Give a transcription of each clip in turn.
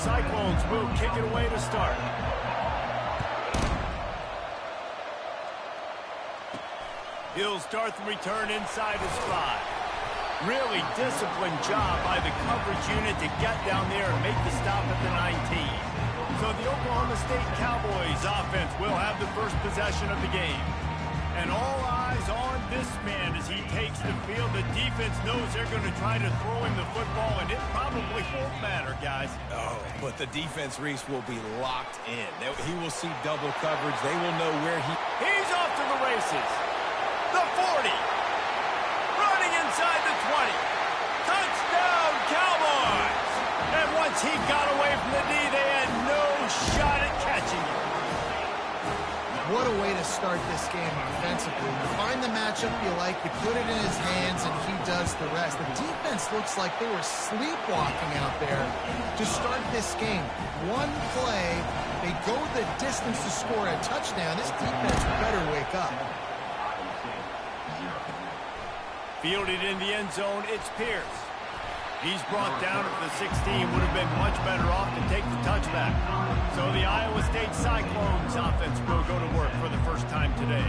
Cyclones will kick it away to start. He'll start the return inside his 5. Really disciplined job by the coverage unit to get down there and make the stop at the 19. So the Oklahoma State Cowboys offense will have the first possession of the game. And all eyes on this man as he takes the field. The defense knows they're going to try to throw him the football, and it probably won't matter, guys. Oh, but the defense, Reese, will be locked in. He will see double coverage. They will know where He's off to the races. The 40. Running inside the 20. Touchdown, Cowboys! And once he got away from the knee, they had no shot at catching him. What a way to start this game offensively. You find the matchup you like, you put it in his hands, and he does the rest. The defense looks like they were sleepwalking out there to start this game. One play, they go the distance to score a touchdown. This defense better wake up. Fielded in the end zone, it's Pierce. He's brought down at the 16, would have been much better off to take the touchback. So the Iowa State Cyclones offense will go to work for the first time today.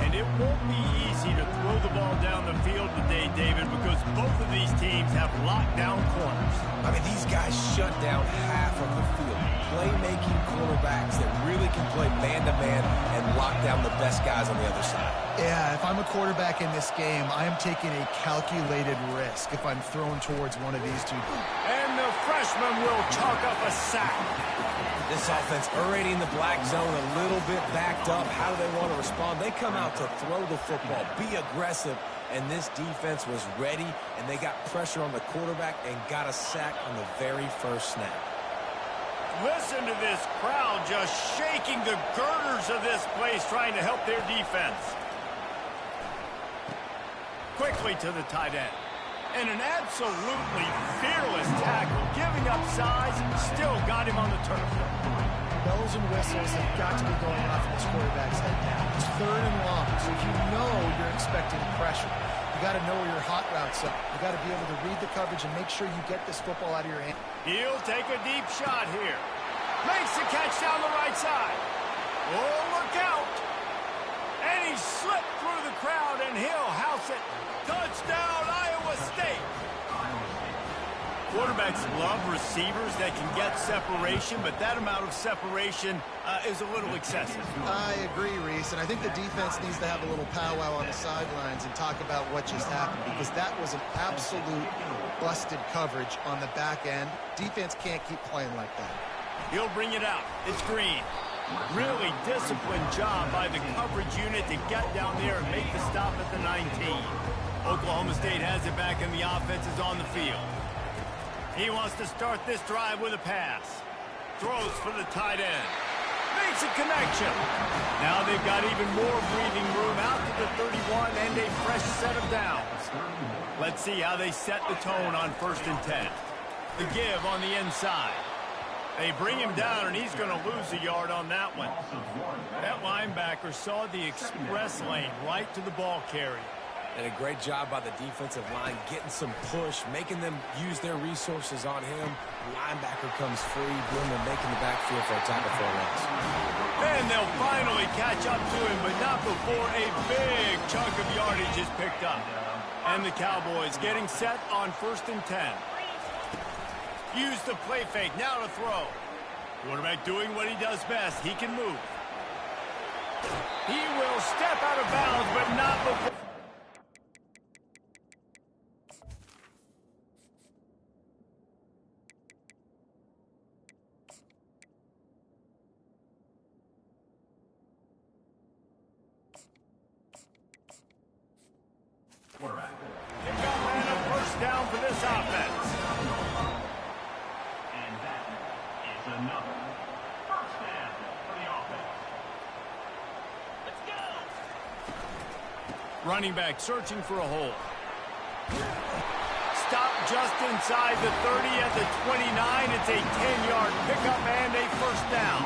And it won't be easy to throw the ball down the field today, David, because both of these teams have locked down corners. I mean, these guys shut down half of the field. Playmaking quarterbacks that really can play man-to-man and lock down the best guys on the other side. Yeah, if I'm a quarterback in this game, I am taking a calculated risk if I'm thrown towards one of these two. And the freshman will chalk up a sack. This offense already in the black zone, a little bit backed up. How do they want to respond? They come out to throw the football, be aggressive, and this defense was ready, and they got pressure on the quarterback and got a sack on the very first snap. Listen to this crowd just shaking the girders of this place, trying to help their defense. Quickly to the tight end. And an absolutely fearless tackle, giving up size, still got him on the turf. Bells and whistles have got to be going off in this quarterback's head now. It's 3rd and long, so you know you're expecting pressure. You got to know where your hot routes are. You got to be able to read the coverage and make sure you get this football out of your hand. He'll take a deep shot here. Makes the catch down the right side. Oh, look out! And he slipped through the crowd, and he'll house it. Touchdown, Iowa State! Quarterbacks love receivers that can get separation, but that amount of separation is a little excessive. I agree, Reese, and I think the defense needs to have a little powwow on the sidelines and talk about what just happened, because that was an absolute busted coverage on the back end. Defense can't keep playing like that. He'll bring it out. It's Green. Really disciplined job by the coverage unit to get down there and make the stop at the 19. Oklahoma State has it back, and the offense is on the field. He wants to start this drive with a pass. Throws for the tight end. Makes a connection. Now they've got even more breathing room out to the 31 and a fresh set of downs. Let's see how they set the tone on 1st and 10. The give on the inside. They bring him down, and he's going to lose a yard on that one. That linebacker saw the express lane right to the ball carrier. And a great job by the defensive line, getting some push, making them use their resources on him. Linebacker comes free, boom, and making the backfield for a tackle for a loss. And they'll finally catch up to him, but not before a big chunk of yardage is picked up. And the Cowboys getting set on 1st and 10. Use the play fake, now to throw. Quarterback doing what he does best. He can move. He will step out of bounds, but not before. Quarterback. Pick up and a first down for this offense. And that is another first down for the offense. Let's go! Running back searching for a hole. Stop just inside the 30 at the 29. It's a 10-yard pickup and a first down.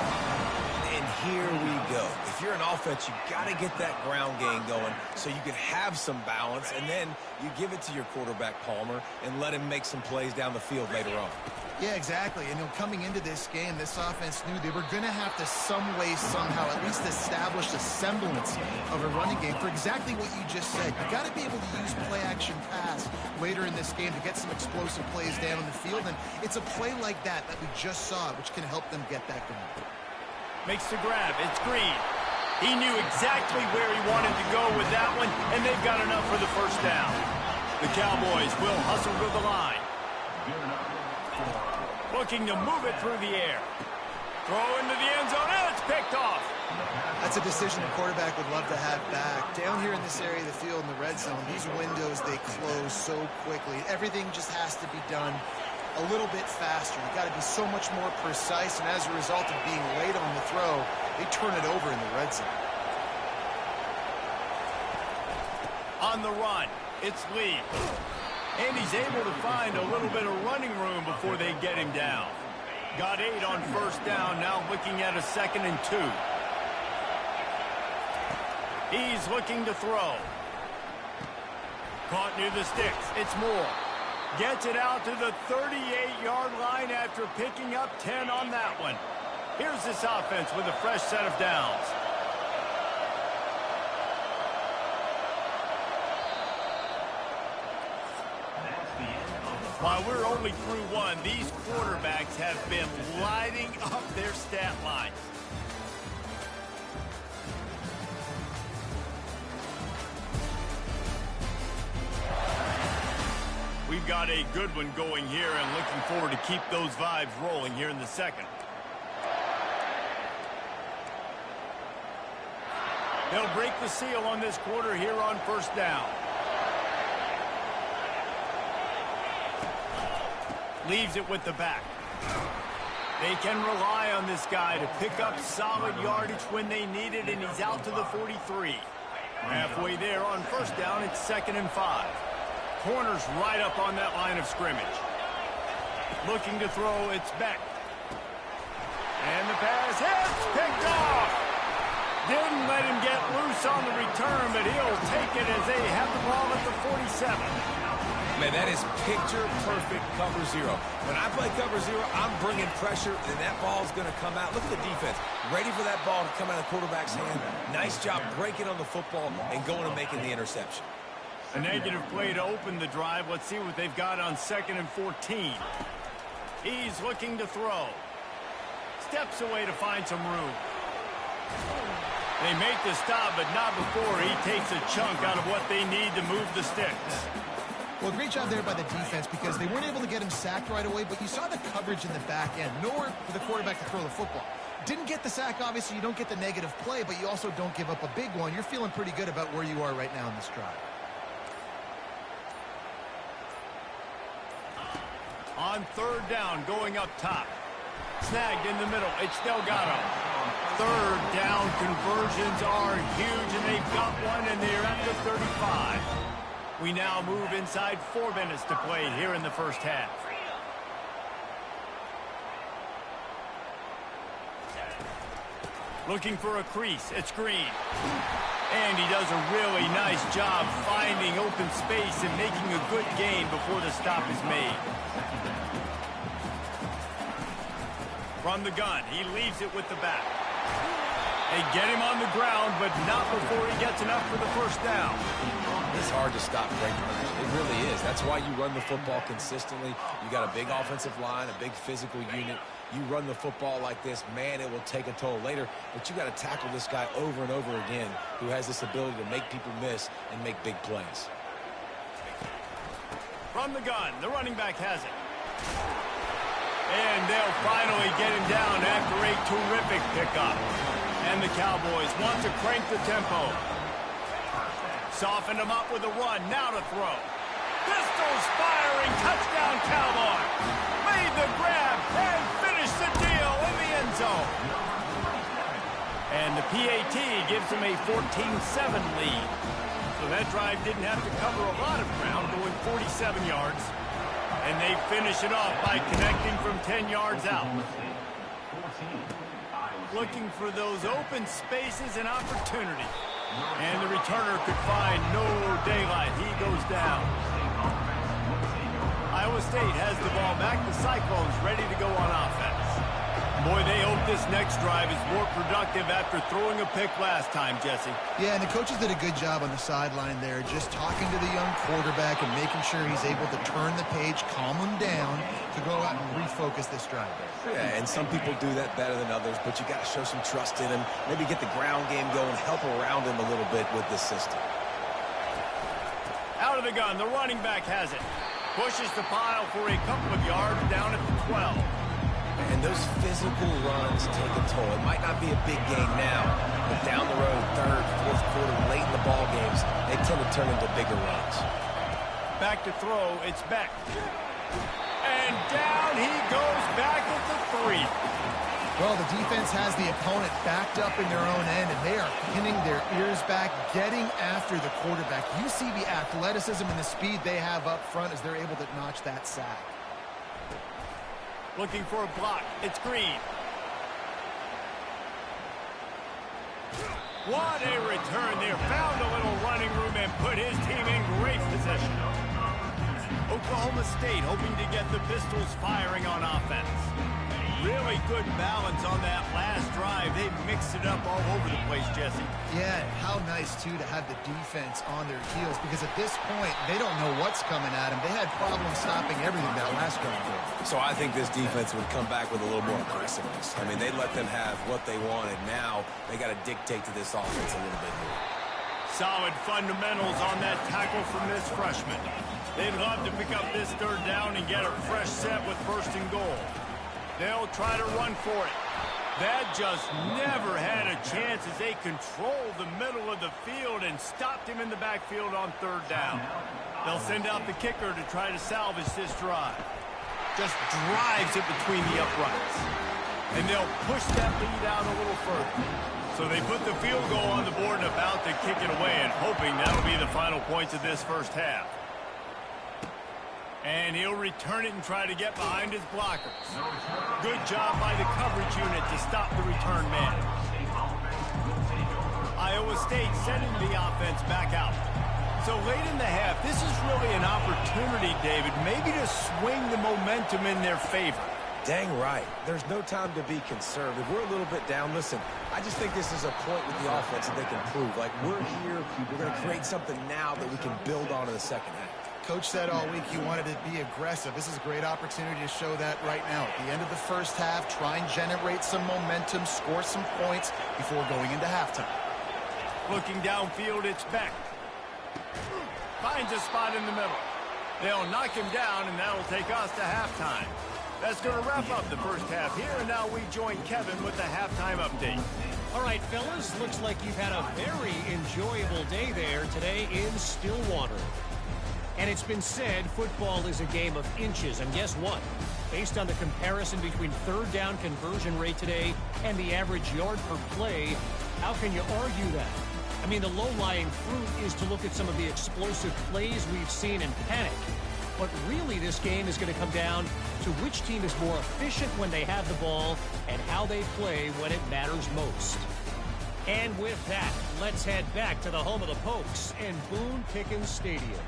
And here we go. If you're an offense, you got to get that ground game going so you can have some balance, and then you give it to your quarterback, Palmer, and let him make some plays down the field later on. Yeah, exactly. And coming into this game, this offense knew they were going to have to some way, somehow, at least establish a semblance of a running game for exactly what you just said. You got to be able to use play-action pass later in this game to get some explosive plays down the field. And it's a play like that we just saw, which can help them get that going. Makes the grab. It's Green. He knew exactly where he wanted to go with that one, and they've got enough for the first down. The Cowboys will hustle to the line. Looking to move it through the air. Throw into the end zone, and it's picked off. That's a decision a quarterback would love to have back. Down here in this area of the field in the red zone, these windows, they close so quickly. Everything just has to be done a little bit faster. You've got to be so much more precise, and as a result of being late on the throw, they turn it over in the red zone. On the run, it's Lee. And he's able to find a little bit of running room before they get him down. Got 8 on first down, now looking at a 2nd and 2. He's looking to throw. Caught near the sticks, it's Moore. Gets it out to the 38-yard line after picking up 10 on that one. Here's this offense with a fresh set of downs. While we're only through one, these quarterbacks have been lighting up their stat lines. We've got a good one going here and looking forward to keep those vibes rolling here in the second. They'll break the seal on this quarter here on first down. Leaves it with the back. They can rely on this guy to pick up solid yardage when they need it, and he's out to the 43. Halfway there on first down, it's 2nd and 5. Corner's right up on that line of scrimmage. Looking to throw, it's Beck. And the pass hits, picked off. Didn't let him get loose on the return, but he'll take it as they have the ball at the 47. Man, that is picture-perfect cover zero. When I play cover zero, I'm bringing pressure, and that ball's going to come out. Look at the defense. Ready for that ball to come out of the quarterback's hand. Nice job breaking on the football and going and making the interception. A negative play to open the drive. Let's see what they've got on 2nd and 14. He's looking to throw. Steps away to find some room. They make the stop, but not before he takes a chunk out of what they need to move the sticks. Well, great job there by the defense because they weren't able to get him sacked right away, but you saw the coverage in the back end. Nowhere for the quarterback to throw the football. Didn't get the sack, obviously. You don't get the negative play, but you also don't give up a big one. You're feeling pretty good about where you are right now in this drive. On third down, going up top. Snagged in the middle. It's Delgado. Third down conversions are huge, and they've got one, and they're at the 35. We now move inside 4 minutes to play here in the first half. Looking for a crease. It's Green. And he does a really nice job finding open space and making a good gain before the stop is made. From the gun, he leaves it with the back. They get him on the ground, but not before he gets enough for the first down. It's hard to stop great runners. It really is. That's why you run the football consistently. You got a big offensive line, a big physical unit. You run the football like this, man, it will take a toll later. But you got to tackle this guy over and over again who has this ability to make people miss and make big plays. From the gun, the running back has it. And they'll finally get him down after a terrific pickup. And the Cowboys want to crank the tempo. Soften him up with a run, now to throw. Pistols firing, touchdown Cowboy. Made the grab and finished the deal in the end zone. And the PAT gives them a 14-7 lead. So that drive didn't have to cover a lot of ground, going 47 yards. And they finish it off by connecting from 10 yards out. Looking for those open spaces and opportunity. And the returner could find no daylight. He goes down. I Iowa State has the ball back. The Cyclones ready to go on offense. Boy, they hope this next drive is more productive after throwing a pick last time, Jesse. Yeah, and the coaches did a good job on the sideline there, just talking to the young quarterback and making sure he's able to turn the page, calm him down to go out and refocus this drive there. Yeah, and some people do that better than others, but you got to show some trust in him, maybe get the ground game going, help around him a little bit with this system. Out of the gun, the running back has it. Pushes the pile for a couple of yards down at the 12. And those physical runs take a toll. It might not be a big gain now, but down the road, third, fourth quarter, late in the ball games, they tend to turn into bigger runs. Back to throw, it's Beck. And down he goes back at the 3. Well, the defense has the opponent backed up in their own end, and they are pinning their ears back, getting after the quarterback. You see the athleticism and the speed they have up front as they're able to notch that sack. Looking for a block. It's Green. What a return there. Found a little running room and put his team in great position. Oklahoma State hoping to get the Pistols firing on offense. Really good balance on that last drive. They mixed it up all over the place, Jesse. Yeah, how nice, too, to have the defense on their heels, because at this point, they don't know what's coming at them. They had problems stopping everything that last drive. So I think this defense would come back with a little more aggressiveness. I mean, they let them have what they wanted. Now they got to dictate to this offense a little bit more. Solid fundamentals on that tackle from this freshman. They'd love to pick up this third down and get a fresh set with first and goal. They'll try to run for it. That just never had a chance as they controlled the middle of the field and stopped him in the backfield on third down. They'll send out the kicker to try to salvage this drive. Just drives it between the uprights. And they'll push that lead out a little further. So they put the field goal on the board and about to kick it away, and hoping that'll be the final points of this first half. And he'll return it and try to get behind his blockers. Good job by the coverage unit to stop the return man. Iowa State sending the offense back out. So late in the half, this is really an opportunity, David, maybe to swing the momentum in their favor. Dang right. There's no time to be conservative. We're a little bit down. Listen, I just think this is a point with the offense that they can prove. Like, we're here, we're going to create something now that we can build on in the second half. Coach said all week he wanted to be aggressive. This is a great opportunity to show that right now. At the end of the first half, try and generate some momentum, score some points before going into halftime. Looking downfield, it's Beck. Finds a spot in the middle. They'll knock him down, and that'll take us to halftime. That's going to wrap up the first half here, and now we join Kevin with the halftime update. All right, fellas, looks like you've had a very enjoyable day there today in Stillwater. And it's been said football is a game of inches, and guess what? Based on the comparison between third down conversion rate today and the average yard per play, how can you argue that? I mean, the low-lying fruit is to look at some of the explosive plays we've seen and panic. But really, this game is going to come down to which team is more efficient when they have the ball and how they play when it matters most. And with that, let's head back to the home of the Pokes in Boone Pickens Stadium.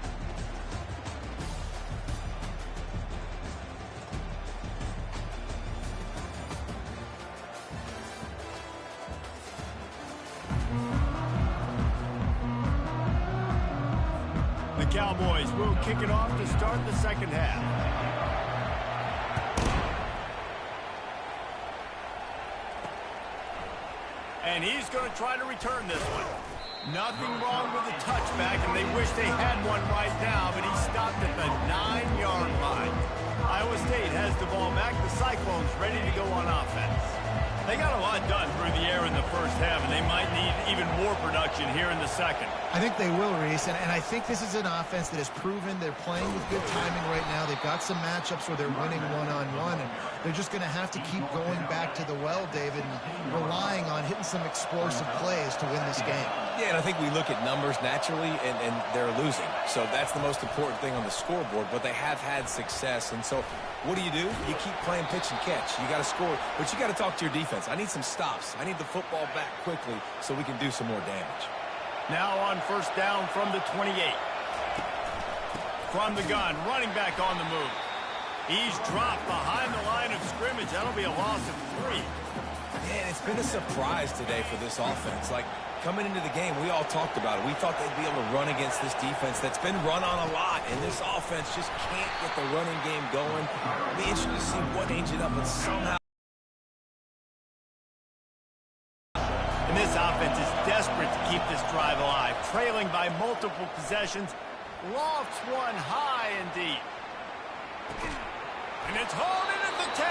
Cowboys will kick it off to start the second half. And he's going to try to return this one. Nothing wrong with the touchback, and they wish they had one right now, but he stopped at the 9-yard line. Iowa State has the ball back. The Cyclones ready to go on offense. They got a lot done through the air in the first half, and they might need even more production here in the second. I think they will, Reese, and I think this is an offense that has proven they're playing with good timing right now. They've got some matchups where they're winning one-on-one, and they're just going to have to keep going back to the well, David, and relying on hitting some explosive plays to win this game. Yeah, and I think we look at numbers naturally, and they're losing. So that's the most important thing on the scoreboard, but they have had success. And so what do? You keep playing pitch and catch. You got to score, but you got to talk to your defense. I need some stops. I need the football back quickly so we can do some more damage. Now on first down from the 28. From the gun, running back on the move. He's dropped behind the line of scrimmage. That'll be a loss of 3. Yeah, it's been a surprise today for this offense. Like, coming into the game, we all talked about it. We thought they'd be able to run against this defense that's been run on a lot, and this offense just can't get the running game going. It'll be interesting to see what changes up, and somehow. And this offense is desperate to keep this drive alive, trailing by multiple possessions. Lofts one high and deep. And it's hauled in at the 10.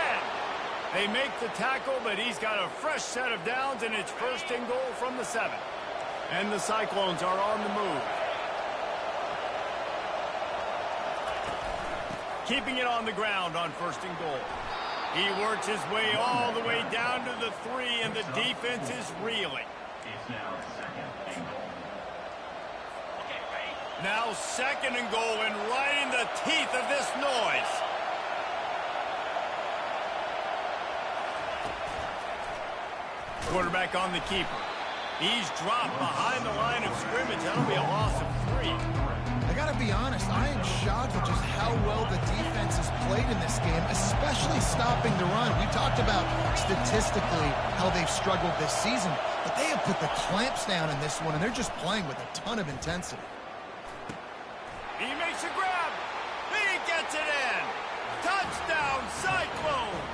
They make the tackle, but he's got a fresh set of downs, and it's first and goal from the 7. And the Cyclones are on the move. Keeping it on the ground on first and goal. He works his way all the way down to the 3, and the defense is reeling. It's now second and goal. Now second and goal, and right in the teeth of this noise. Quarterback on the keeper. He's dropped behind the line of scrimmage. That'll be a loss of 3. I got to be honest, I am shocked at just how well the defense has played in this game, especially stopping the run. We talked about statistically how they've struggled this season, but they have put the clamps down in this one, and they're just playing with a ton of intensity. He makes a grab. He gets it in. Touchdown, Cyclones.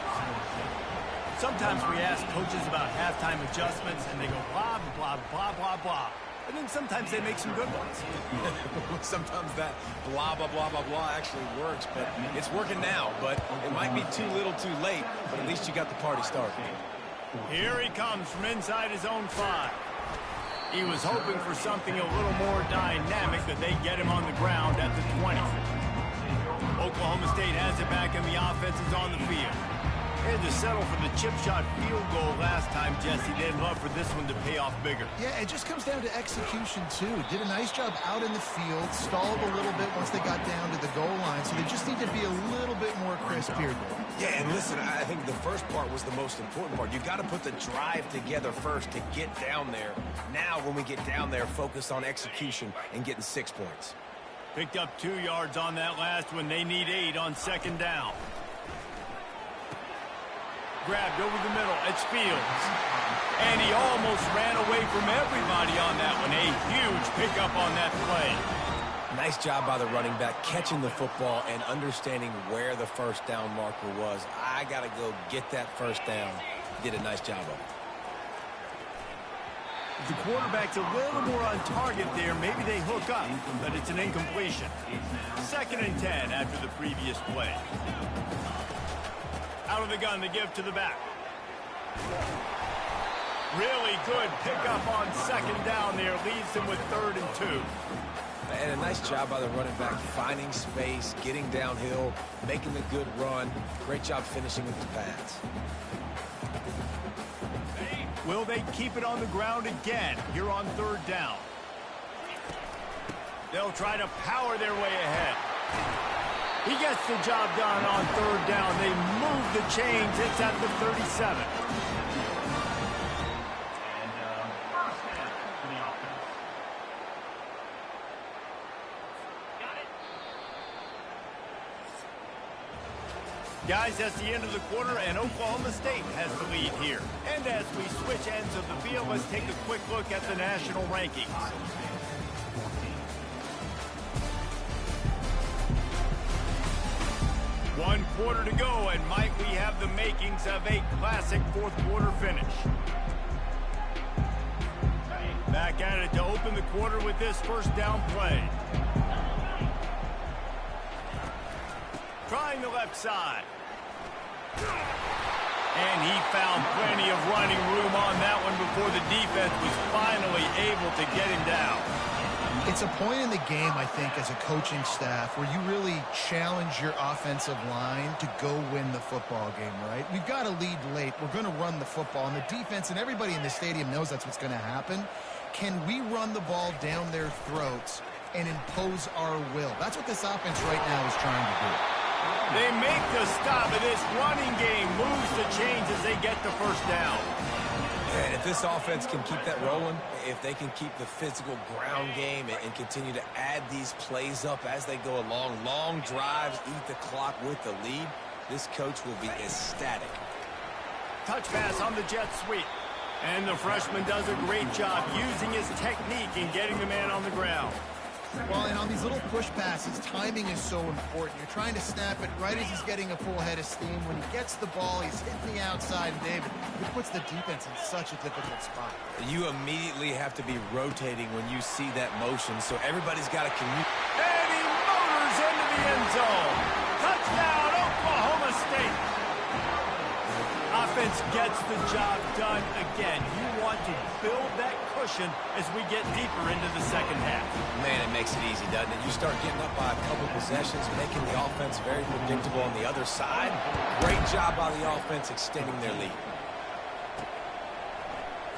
Sometimes we ask coaches about halftime adjustments, and they go blah, blah, blah, blah, blah. And then sometimes they make some good ones. Sometimes that blah, blah, blah, blah, blah actually works, but it's working now. But it might be too little too late, but at least you got the party started. Here he comes from inside his own 5. He was hoping for something a little more dynamic, but they get him on the ground at the 20. Oklahoma State has it back, and the offense is on the field. They had to settle for the chip shot field goal last time, Jesse. They'd love for this one to pay off bigger. Yeah, it just comes down to execution, too. Did a nice job out in the field, stalled a little bit once they got down to the goal line, so they just need to be a little bit more crisp here. Yeah, and listen, I think the first part was the most important part. You got to put the drive together first to get down there. Now, when we get down there, focus on execution and getting 6 points. Picked up 2 yards on that last one. They need 8 on second down. Grabbed over the middle. It's Fields. And he almost ran away from everybody on that one. A huge pickup on that play. Nice job by the running back, catching the football and understanding where the first down marker was. I got to go get that first down. Did a nice job of it. The quarterback's a little more on target there. Maybe they hook up, but it's an incompletion. Second and 10 after the previous play. Out of the gun to give to the back. Really good pickup on second down there. Leaves them with 3rd and 2. And a nice job by the running back, finding space, getting downhill, making a good run. Great job finishing with the pads. Will they keep it on the ground again here on 3rd down? They'll try to power their way ahead. He gets the job done on 3rd down. They move the chains. It's at the 37. And first down for the offense. Got it. Guys, that's the end of the quarter, and Oklahoma State has the lead here. And as we switch ends of the field, let's take a quick look at the national rankings. One quarter to go, and might we have the makings of a classic 4th quarter finish. Back at it to open the quarter with this first down play. Trying the left side. And he found plenty of running room on that one before the defense was finally able to get him down. It's a point in the game, I think, as a coaching staff where you really challenge your offensive line to go win the football game, right? We've got to lead late. We're going to run the football, and the defense and everybody in the stadium knows that's what's going to happen. Can we run the ball down their throats and impose our will? That's what this offense right now is trying to do. They make the stop, and this running game moves the chains as they get the first down. And if this offense can keep that rolling, if they can keep the physical ground game and continue to add these plays up as they go along, long drives, eat the clock with the lead, this coach will be ecstatic. Touch pass on the jet sweep. And the freshman does a great job using his technique and getting the man on the ground. Well, and on these little push passes, timing is so important. You're trying to snap it right as he's getting a full head of steam. When he gets the ball, he's hitting the outside, and David, it puts the defense in such a difficult spot. You immediately have to be rotating when you see that motion, so everybody's got to commute. And he motors into the end zone. Touchdown, Oklahoma State. Offense gets the job done again. You want to build that cushion as we get deeper into the second half. Man, it makes it easy, doesn't it? You start getting up by a couple possessions, making the offense very predictable on the other side. Great job by the offense extending their lead.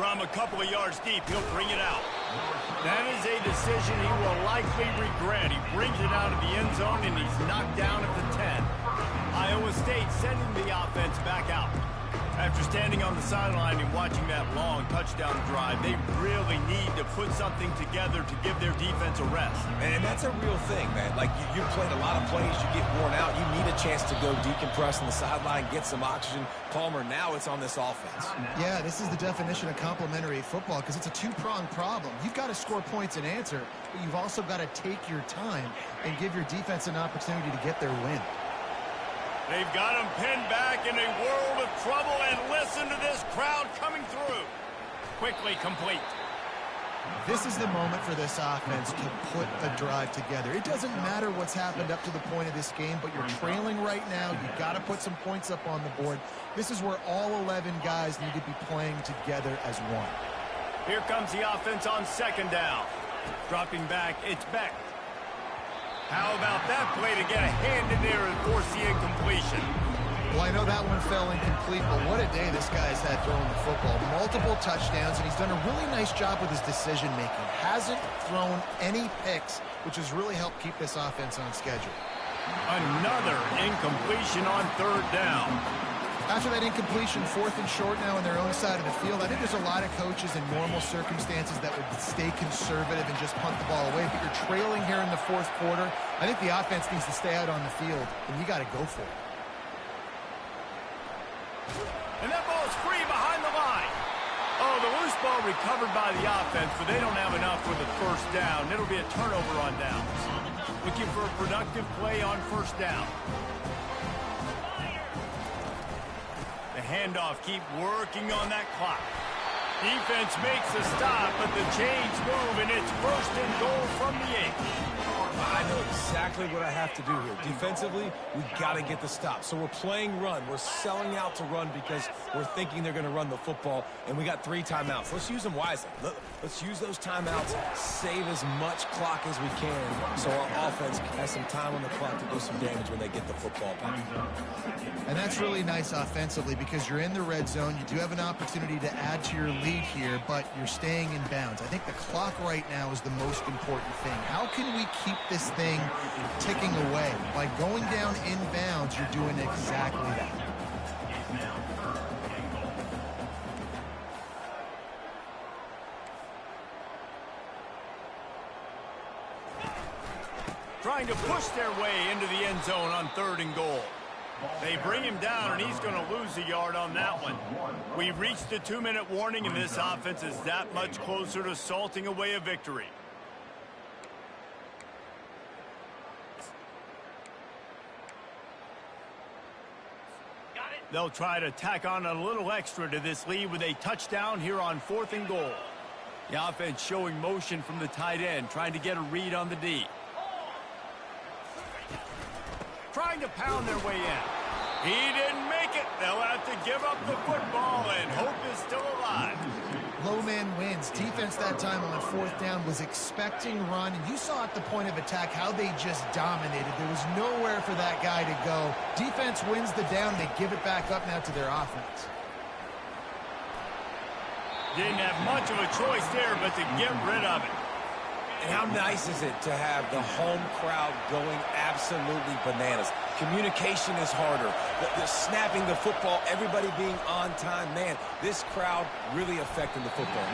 From a couple of yards deep, he'll bring it out. That is a decision he will likely regret. He brings it out of the end zone, and he's knocked down at the 10. Iowa State sending the offense back out. After standing on the sideline and watching that long touchdown drive, they really need to put something together to give their defense a rest. And that's a real thing, man. Like, you've played a lot of plays, you get worn out, you need a chance to go decompress on the sideline, get some oxygen. Palmer, now it's on this offense. Yeah, this is the definition of complementary football because it's a two-pronged problem. You've got to score points and answer, but you've also got to take your time and give your defense an opportunity to get their win. They've got him pinned back in a world of trouble, and listen to this crowd coming through. Quickly complete. This is the moment for this offense to put a drive together. It doesn't matter what's happened up to the point of this game, but you're trailing right now. You've got to put some points up on the board. This is where all 11 guys need to be playing together as one. Here comes the offense on second down. Dropping back, it's Beck. How about that play to get a hand in there and force the incompletion? Well, I know that one fell incomplete, but what a day this guy's had throwing the football. Multiple touchdowns, and he's done a really nice job with his decision-making. Hasn't thrown any picks, which has really helped keep this offense on schedule. Another incompletion on third down. After that incompletion, fourth and short now on their own side of the field, I think there's a lot of coaches in normal circumstances that would stay conservative and just punt the ball away. But you're trailing here in the fourth quarter. I think the offense needs to stay out on the field, and you got to go for it. And that ball's free behind the line. Oh, the loose ball recovered by the offense, but they don't have enough for the first down. It'll be a turnover on downs. Looking for a productive play on first down. The handoff, keep working on that clock. Defense makes a stop, but the chains move, and it's first and goal from the 8. I know exactly what I have to do here. Defensively, we've got to get the stop. So we're playing run. We're selling out to run because we're thinking they're going to run the football, and we got 3 timeouts. Let's use them wisely. Let's use those timeouts, save as much clock as we can so our offense has some time on the clock to do some damage when they get the football back. And that's really nice offensively because you're in the red zone. You do have an opportunity to add to your lead here, but you're staying in bounds. I think the clock right now is the most important thing. How can we keep this thing ticking away? By going down in bounds, you're doing exactly that. Trying to push their way into the end zone on third and goal. They bring him down, and he's going to lose a yard on that one. We've reached the 2-minute warning, and this offense is that much closer to salting away a victory. They'll try to tack on a little extra to this lead with a touchdown here on fourth and goal. The offense showing motion from the tight end, trying to get a read on the D. Trying to pound their way in. He didn't make it. They'll have to give up the football, and hope is still alive. Low man wins. Defense that time on fourth down was expecting run, and you saw at the point of attack how they just dominated. There was nowhere for that guy to go. Defense wins the down. They give it back up now to their offense. Didn't have much of a choice there, but to get rid of it. And how nice is it to have the home crowd going absolutely bananas? Communication is harder. The snapping the football, everybody being on time. Man, this crowd really affecting the football.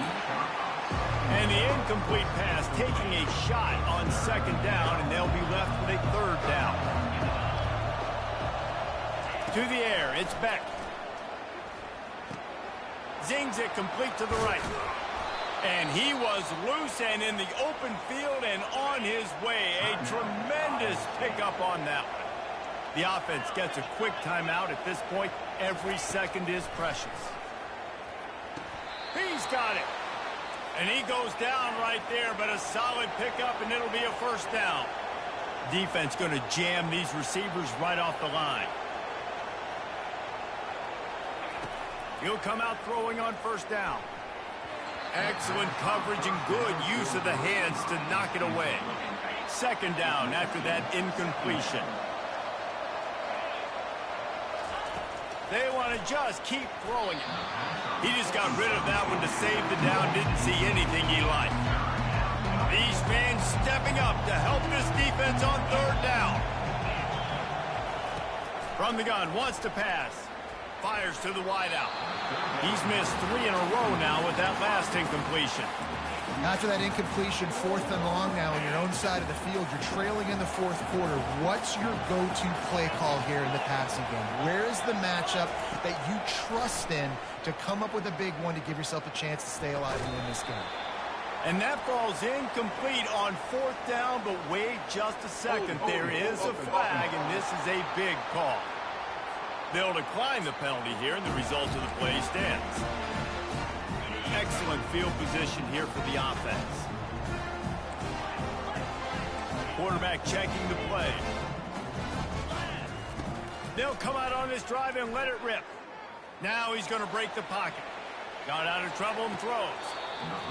And the incomplete pass taking a shot on second down, and they'll be left with a third down. To the air, it's Beck. Zings it complete to the right. And he was loose and in the open field and on his way. A tremendous pickup on that one. The offense gets a quick timeout at this point. Every second is precious. He's got it. And he goes down right there, but a solid pickup, and it'll be a first down. Defense going to jam these receivers right off the line. He'll come out throwing on first down. Excellent coverage and good use of the hands to knock it away. Second down after that incompletion. They want to just keep throwing it. He just got rid of that one to save the down. Didn't see anything he liked. These fans stepping up to help this defense on third down. From the gun, wants to pass. Fires to the wideout. He's missed 3 in a row now with that last incompletion. After that incompletion, 4th and long now on your own side of the field, you're trailing in the 4th quarter. What's your go-to play call here in the passing game? Where is the matchup that you trust in to come up with a big one to give yourself a chance to stay alive and win this game? And that falls incomplete on 4th down, but wait just a second. There is a flag, and this is a big call. They'll decline the penalty here, and the result of the play stands. Excellent field position here for the offense. Quarterback checking the play. They'll come out on this drive and let it rip. Now he's going to break the pocket. Got out of trouble and throws.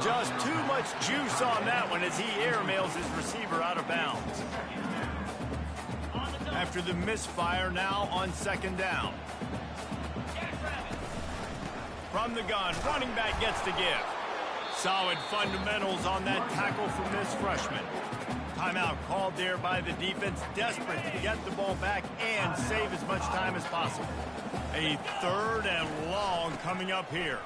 Just too much juice on that one as he airmails his receiver out of bounds. After the misfire, now on second down. From the gun, running back gets to give. Solid fundamentals on that tackle from this freshman. Timeout called there by the defense, desperate to get the ball back and save as much time as possible. A 3rd and long coming up here.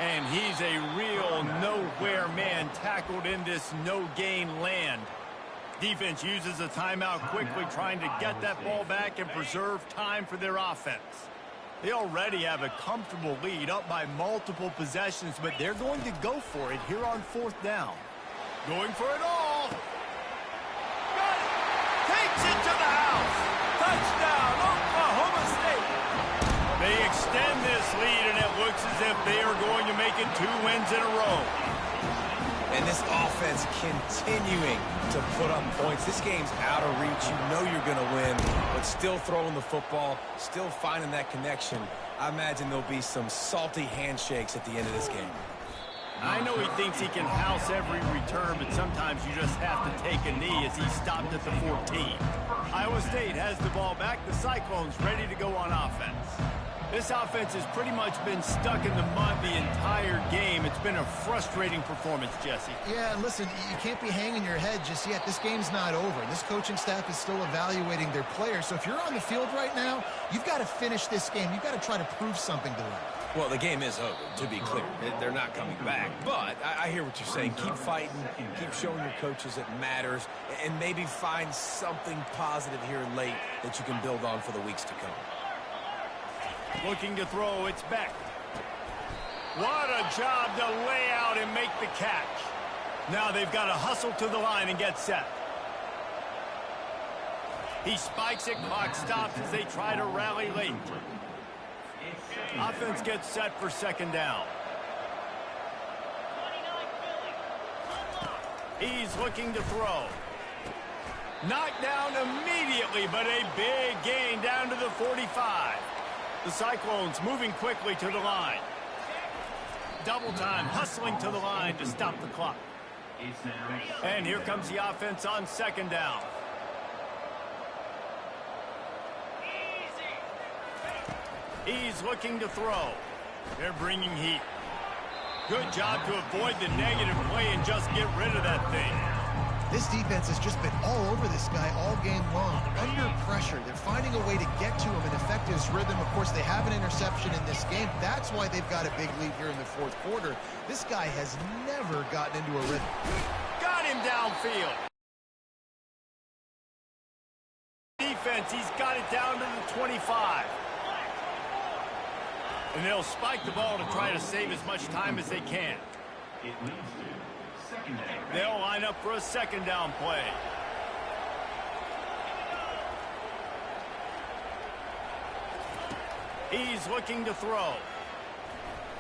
And he's a real nowhere man tackled in this no-gain land. Defense uses a timeout quickly, trying to get that ball back and preserve time for their offense. They already have a comfortable lead, up by multiple possessions, but they're going to go for it here on 4th down. Going for it all. Got it. Takes it to the house. Touchdown, Oklahoma State. They extend this lead, and it looks as if they are going to make it 2 wins in a row. And this offense continuing to put up points. This game's out of reach. You know you're going to win, but still throwing the football, still finding that connection. I imagine there'll be some salty handshakes at the end of this game. I know he thinks he can house every return, but sometimes you just have to take a knee as he stopped at the 14. Iowa State has the ball back. The Cyclones ready to go on offense. This offense has pretty much been stuck in the mud the entire game. It's been a frustrating performance, Jesse. Yeah, and listen, you can't be hanging your head just yet. This game's not over. This coaching staff is still evaluating their players. So if you're on the field right now, you've got to finish this game. You've got to try to prove something to them. Well, the game is over, to be clear. They're not coming back. But I hear what you're saying. Keep fighting. Keep showing your coaches it matters. And maybe find something positive here late that you can build on for the weeks to come. Looking to throw, it's Beck. What a job to lay out and make the catch. Now they've got to hustle to the line and get set. He spikes it, clock stops as they try to rally late. Offense gets set for second down. He's looking to throw. Knocked down immediately, but a big gain down to the 45. The Cyclones moving quickly to the line. Double time, hustling to the line to stop the clock. And here comes the offense on second down. He's looking to throw. They're bringing heat. Good job to avoid the negative play and just get rid of that thing. This defense has just been all over this guy all game long. Under pressure, they're finding a way to get to him and affect his rhythm. Of course, they have an interception in this game. That's why they've got a big lead here in the fourth quarter. This guy has never gotten into a rhythm. Got him downfield. Defense, he's got it down to the 25. And they'll spike the ball to try to save as much time as they can. It leads to second down. They'll line up for a second down play. He's looking to throw.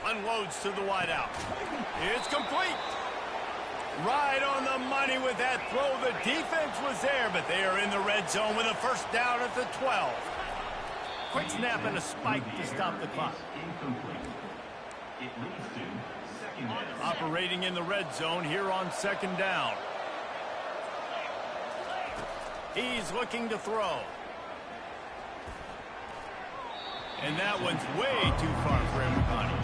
Unloads to the wideout. It's complete. Right on the money with that throw. The defense was there, but they are in the red zone with a first down at the 12. Quick snap and a spike to stop the clock. Incomplete. It leads to second down. Operating in the red zone here on second down. He's looking to throw. And that one's way too far for everybody.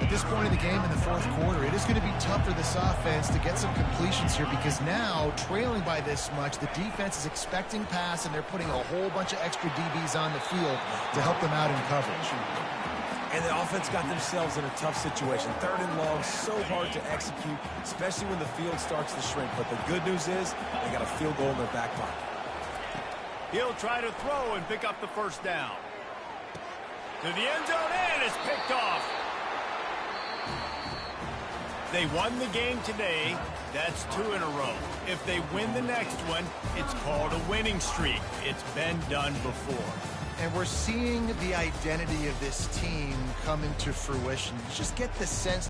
At this point in the game in the fourth quarter, it is going to be tough for this offense to get some completions here because now, trailing by this much, the defense is expecting pass and they're putting a whole bunch of extra DBs on the field to help them out in coverage. And the offense got themselves in a tough situation. Third and long, so hard to execute, especially when the field starts to shrink. But the good news is they got a field goal in their back pocket. He'll try to throw and pick up the first down. To the end zone, and it's picked off. They won the game today. That's 2 in a row. If they win the next one, it's called a winning streak. It's been done before. And we're seeing the identity of this team come into fruition. You just get the sense